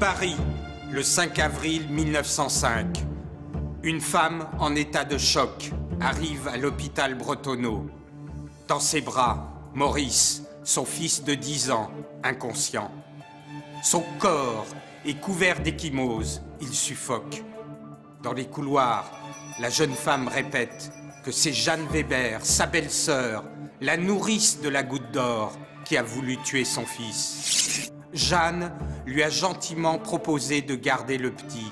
Paris, le 5 avril 1905. Une femme en état de choc arrive à l'hôpital Bretonneau. Dans ses bras, Maurice, son fils de 10 ans, inconscient. Son corps est couvert d'ecchymose, il suffoque. Dans les couloirs, la jeune femme répète que c'est Jeanne Weber, sa belle-sœur, la nourrice de la Goutte d'Or, qui a voulu tuer son fils. Jeanne lui a gentiment proposé de garder le petit.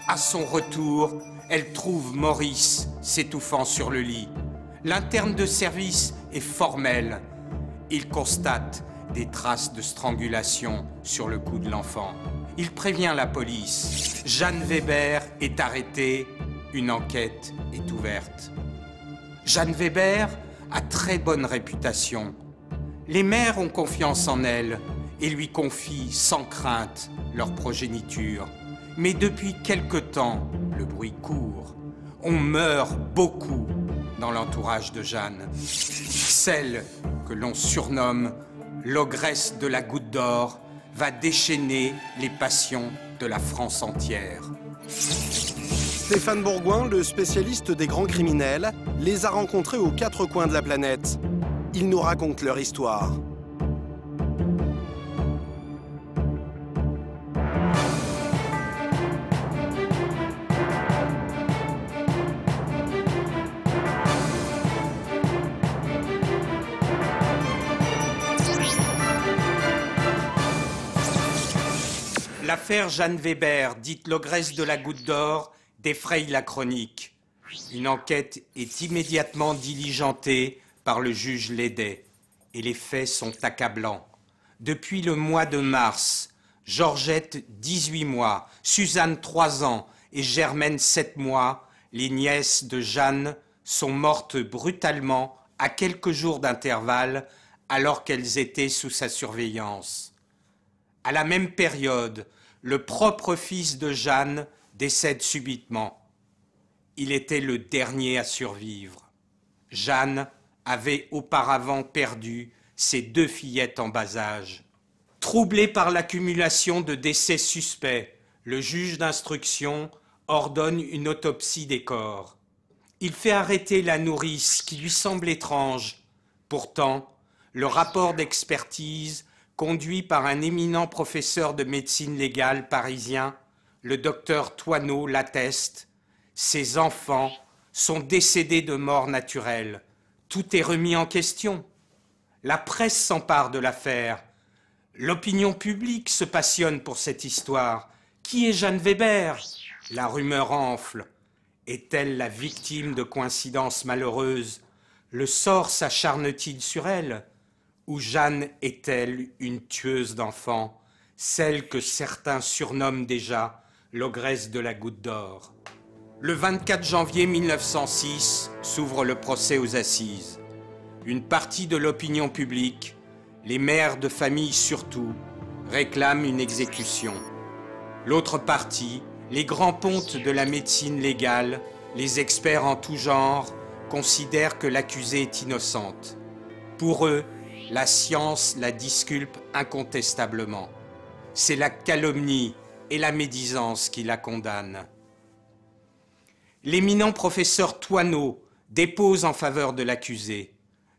À son retour, elle trouve Maurice s'étouffant sur le lit. L'interne de service est formel. Il constate des traces de strangulation sur le cou de l'enfant. Il prévient la police. Jeanne Weber est arrêtée. Une enquête est ouverte. Jeanne Weber a très bonne réputation. Les mères ont confiance en elle et lui confient sans crainte leur progéniture. Mais depuis quelque temps, le bruit court. On meurt beaucoup dans l'entourage de Jeanne. Celle que l'on surnomme l'ogresse de la Goutte d'Or va déchaîner les passions de la France entière. Stéphane Bourgoin, le spécialiste des grands criminels, les a rencontrés aux 4 coins de la planète. Ils nous racontent leur histoire. L'affaire Jeanne Weber, dite l'ogresse de la Goutte d'Or, défraye la chronique. Une enquête est immédiatement diligentée par le juge Lédet et les faits sont accablants. Depuis le mois de mars, Georgette, 18 mois, Suzanne, 3 ans et Germaine, 7 mois, les nièces de Jeanne, sont mortes brutalement à quelques jours d'intervalle alors qu'elles étaient sous sa surveillance. À la même période, le propre fils de Jeanne décède subitement. Il était le dernier à survivre. Jeanne avait auparavant perdu ses 2 fillettes en bas âge. Troublé par l'accumulation de décès suspects, le juge d'instruction ordonne une autopsie des corps. Il fait arrêter la nourrice qui lui semble étrange. Pourtant, le rapport d'expertise conduit par un éminent professeur de médecine légale parisien, le docteur Thoineau, l'atteste. Ces enfants sont décédés de mort naturelle. Tout est remis en question. La presse s'empare de l'affaire. L'opinion publique se passionne pour cette histoire. Qui est Jeanne Weber? La rumeur enfle. Est-elle la victime de coïncidences malheureuses? Le sort s'acharne-t-il sur elle? Ou Jeanne est-elle une tueuse d'enfants, celle que certains surnomment déjà l'ogresse de la Goutte d'Or? Le 24 janvier 1906 s'ouvre le procès aux assises. Une partie de l'opinion publique, les mères de famille surtout, réclament une exécution. L'autre partie, les grands pontes de la médecine légale, les experts en tout genre, considèrent que l'accusée est innocente. Pour eux, la science la disculpe incontestablement. C'est la calomnie et la médisance qui la condamnent. L'éminent professeur Thoineau dépose en faveur de l'accusé.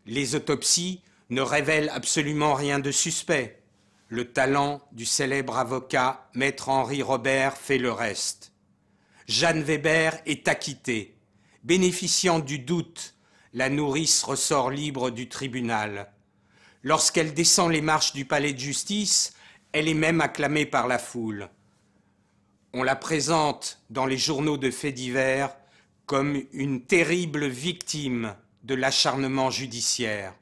Les autopsies ne révèlent absolument rien de suspect. Le talent du célèbre avocat Maître Henri Robert fait le reste. Jeanne Weber est acquittée. Bénéficiant du doute, la nourrice ressort libre du tribunal. Lorsqu'elle descend les marches du palais de justice, elle est même acclamée par la foule. On la présente dans les journaux de faits divers comme une terrible victime de l'acharnement judiciaire.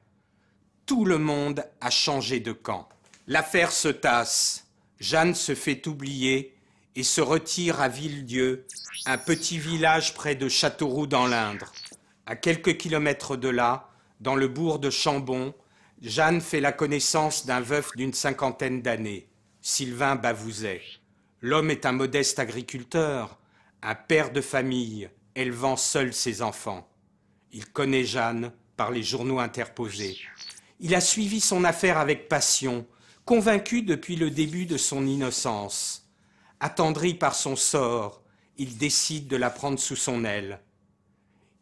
Tout le monde a changé de camp. L'affaire se tasse. Jeanne se fait oublier et se retire à Villedieu, un petit village près de Châteauroux dans l'Indre. À quelques kilomètres de là, dans le bourg de Chambon, Jeanne fait la connaissance d'un veuf d'une 50aine d'années, Sylvain Bavouzet. L'homme est un modeste agriculteur, un père de famille, élevant seul ses enfants. Il connaît Jeanne par les journaux interposés. Il a suivi son affaire avec passion, convaincu depuis le début de son innocence. Attendri par son sort, il décide de la prendre sous son aile.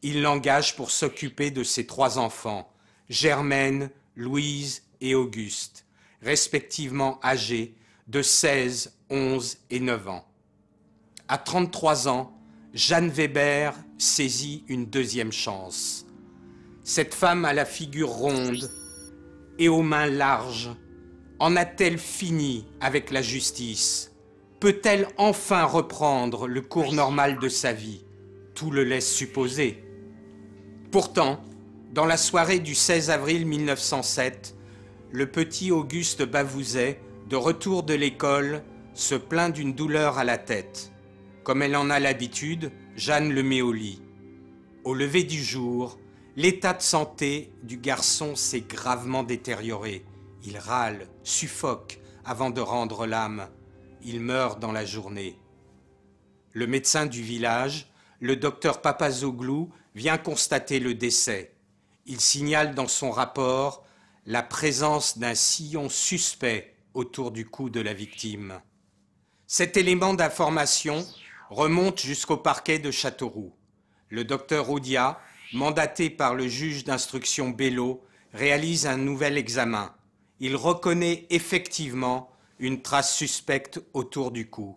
Il l'engage pour s'occuper de ses 3 enfants, Germaine, Louise et Auguste, respectivement âgés de 16, 11 et 9 ans. À 33 ans, Jeanne Weber saisit une 2e chance. Cette femme à la figure ronde et aux mains larges, en a-t-elle fini avec la justice? Peut-elle enfin reprendre le cours normal de sa vie? Tout le laisse supposer. Pourtant, dans la soirée du 16 avril 1907, le petit Auguste Bavouzet, de retour de l'école, se plaint d'une douleur à la tête. Comme elle en a l'habitude, Jeanne le met au lit. Au lever du jour, l'état de santé du garçon s'est gravement détérioré. Il râle, suffoque avant de rendre l'âme. Il meurt dans la journée. Le médecin du village, le docteur Papazoglou, vient constater le décès. Il signale dans son rapport la présence d'un sillon suspect autour du cou de la victime. Cet élément d'information remonte jusqu'au parquet de Châteauroux. Le docteur Audia, mandaté par le juge d'instruction Bello, réalise un nouvel examen. Il reconnaît effectivement une trace suspecte autour du cou.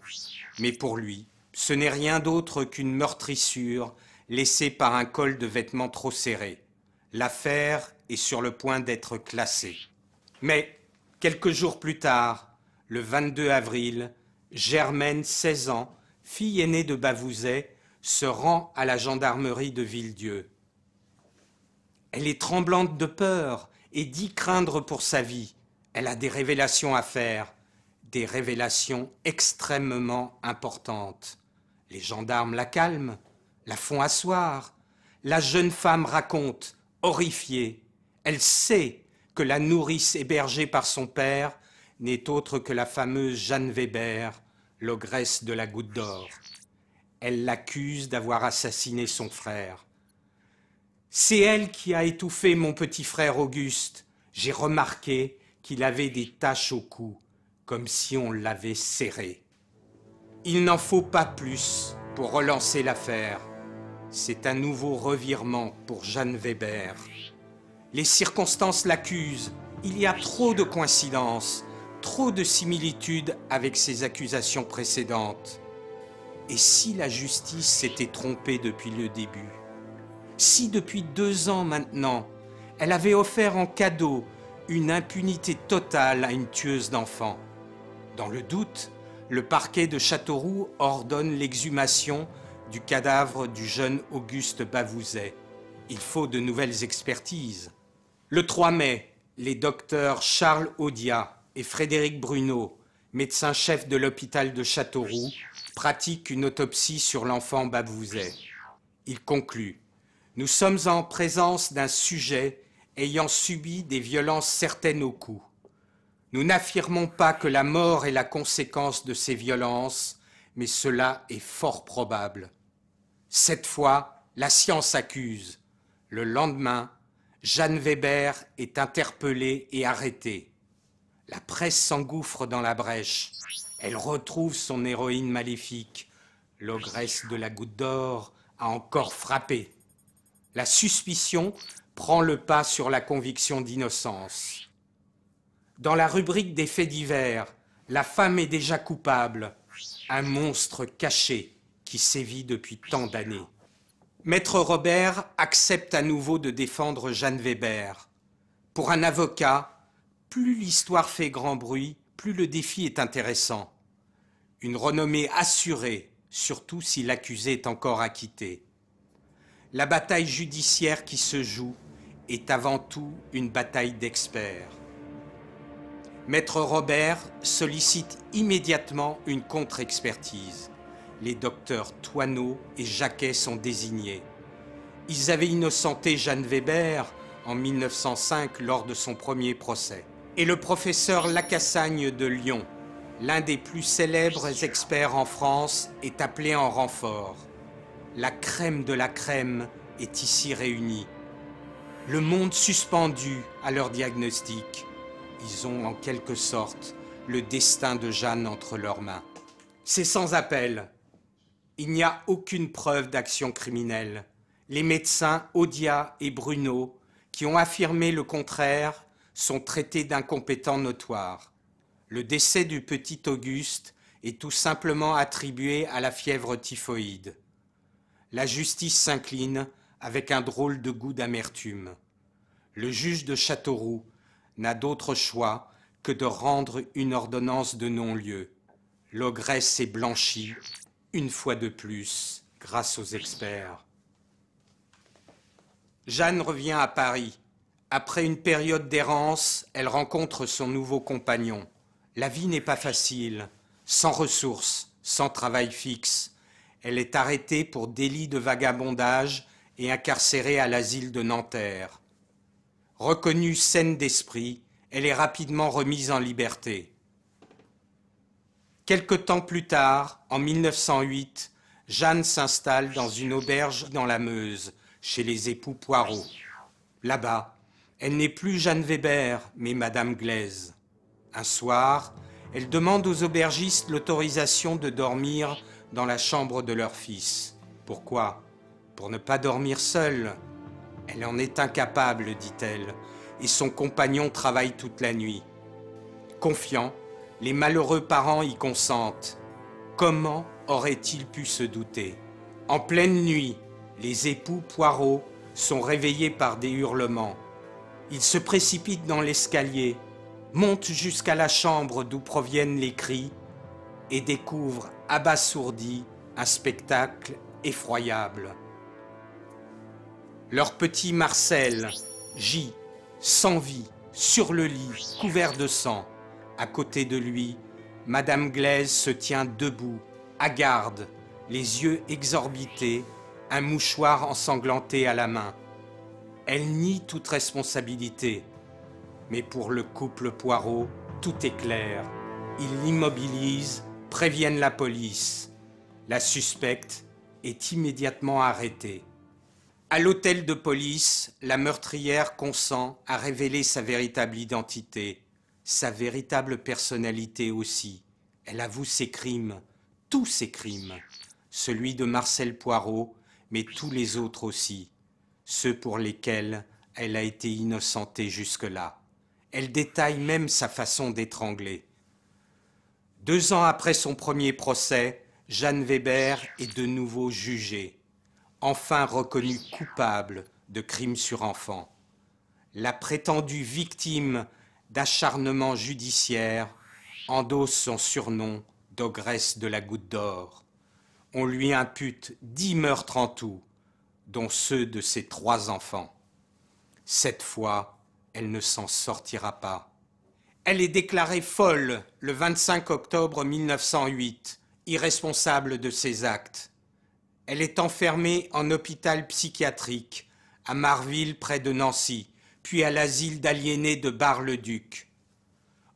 Mais pour lui, ce n'est rien d'autre qu'une meurtrissure laissée par un col de vêtements trop serré. L'affaire est sur le point d'être classée. Mais, quelques jours plus tard, le 22 avril, Germaine, 16 ans, fille aînée de Bavouzet, se rend à la gendarmerie de Villedieu. Elle est tremblante de peur et dit craindre pour sa vie. Elle a des révélations à faire, des révélations extrêmement importantes. Les gendarmes la calment, la font asseoir. La jeune femme raconte, horrifiée. Elle sait que la nourrice hébergée par son père n'est autre que la fameuse Jeanne Weber, l'ogresse de la Goutte d'Or. Elle l'accuse d'avoir assassiné son frère. C'est elle qui a étouffé mon petit frère Auguste. J'ai remarqué qu'il avait des taches au cou, comme si on l'avait serré. Il n'en faut pas plus pour relancer l'affaire. C'est un nouveau revirement pour Jeanne Weber. Les circonstances l'accusent. Il y a trop de coïncidences, trop de similitudes avec ses accusations précédentes. Et si la justice s'était trompée depuis le début? Si depuis 2 ans maintenant, elle avait offert en cadeau une impunité totale à une tueuse d'enfants? Dans le doute, le parquet de Châteauroux ordonne l'exhumation du cadavre du jeune Auguste Bavouzet. Il faut de nouvelles expertises. Le 3 mai, les docteurs Charles Audia et Frédéric Bruneau, médecin-chef de l'hôpital de Châteauroux, pratiquent une autopsie sur l'enfant Bavouzet. Ils concluent: nous sommes en présence d'un sujet ayant subi des violences certaines au cou. Nous n'affirmons pas que la mort est la conséquence de ces violences, mais cela est fort probable. Cette fois, la science accuse. Le lendemain, Jeanne Weber est interpellée et arrêtée. La presse s'engouffre dans la brèche. Elle retrouve son héroïne maléfique. L'ogresse de la Goutte d'Or a encore frappé. La suspicion prend le pas sur la conviction d'innocence. Dans la rubrique des faits divers, la femme est déjà coupable, un monstre caché qui sévit depuis tant d'années. Maître Robert accepte à nouveau de défendre Jeanne Weber. Pour un avocat, plus l'histoire fait grand bruit, plus le défi est intéressant. Une renommée assurée, surtout si l'accusé est encore acquitté. La bataille judiciaire qui se joue est avant tout une bataille d'experts. Maître Robert sollicite immédiatement une contre-expertise. Les docteurs Toineau et Jacquet sont désignés. Ils avaient innocenté Jeanne Weber en 1905 lors de son premier procès. Et le professeur Lacassagne de Lyon, l'un des plus célèbres experts en France, est appelé en renfort. La crème de la crème est ici réunie. Le monde suspendu à leur diagnostic. Ils ont en quelque sorte le destin de Jeanne entre leurs mains. C'est sans appel. Il n'y a aucune preuve d'action criminelle. Les médecins Audia et Bruno, qui ont affirmé le contraire, sont traités d'incompétents notoires. Le décès du petit Auguste est tout simplement attribué à la fièvre typhoïde. La justice s'incline avec un drôle de goût d'amertume. Le juge de Châteauroux n'a d'autre choix que de rendre une ordonnance de non-lieu. L'ogresse est blanchie, une fois de plus, grâce aux experts. Jeanne revient à Paris. Après une période d'errance, elle rencontre son nouveau compagnon. La vie n'est pas facile, sans ressources, sans travail fixe. Elle est arrêtée pour délit de vagabondage et incarcérée à l'asile de Nanterre. Reconnue saine d'esprit, elle est rapidement remise en liberté. Quelque temps plus tard, en 1908, Jeanne s'installe dans une auberge dans la Meuse, chez les époux Poirot. Là-bas, elle n'est plus Jeanne Weber, mais Madame Glaise. Un soir, elle demande aux aubergistes l'autorisation de dormir dans la chambre de leur fils. Pourquoi? Pour ne pas dormir seule. Elle en est incapable, dit-elle, et son compagnon travaille toute la nuit. Confiants, les malheureux parents y consentent. Comment auraient-ils pu se douter? En pleine nuit, les époux Poirot sont réveillés par des hurlements. Ils se précipitent dans l'escalier, montent jusqu'à la chambre d'où proviennent les cris et découvrent, abasourdis, un spectacle effroyable. Leur petit Marcel gît, sans vie, sur le lit, couvert de sang. À côté de lui, Madame Glaise se tient debout, hagarde, les yeux exorbités, un mouchoir ensanglanté à la main. Elle nie toute responsabilité. Mais pour le couple Poirot, tout est clair. Ils l'immobilisent, préviennent la police. La suspecte est immédiatement arrêtée. À l'hôtel de police, la meurtrière consent à révéler sa véritable identité. Sa véritable personnalité aussi. Elle avoue ses crimes, tous ses crimes. Celui de Marcel Poirot, mais tous les autres aussi. Ceux pour lesquels elle a été innocentée jusque-là. Elle détaille même sa façon d'étrangler. 2 ans après son premier procès, Jeanne Weber est de nouveau jugée. Enfin reconnue coupable de crimes sur enfants. La prétendue victime d'acharnement judiciaire, endosse son surnom d'ogresse de la Goutte d'Or. On lui impute 10 meurtres en tout, dont ceux de ses 3 enfants. Cette fois, elle ne s'en sortira pas. Elle est déclarée folle le 25 octobre 1908, irresponsable de ses actes. Elle est enfermée en hôpital psychiatrique, à Marville près de Nancy, puis à l'asile d'aliénés de Bar-le-Duc.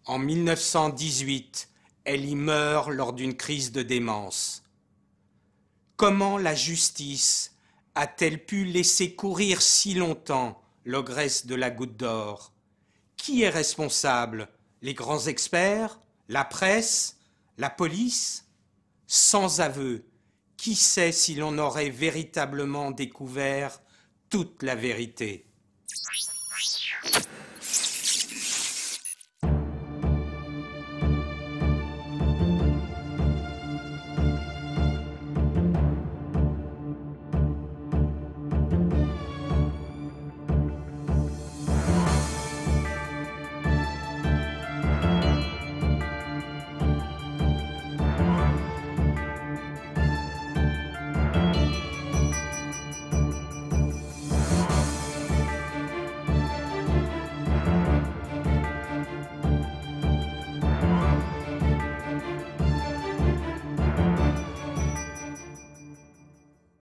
En 1918, elle y meurt lors d'une crise de démence. Comment la justice a-t-elle pu laisser courir si longtemps l'ogresse de la Goutte d'Or? Qui est responsable? Les grands experts? La presse? La police? Sans aveu, qui sait si l'on aurait véritablement découvert toute la vérité?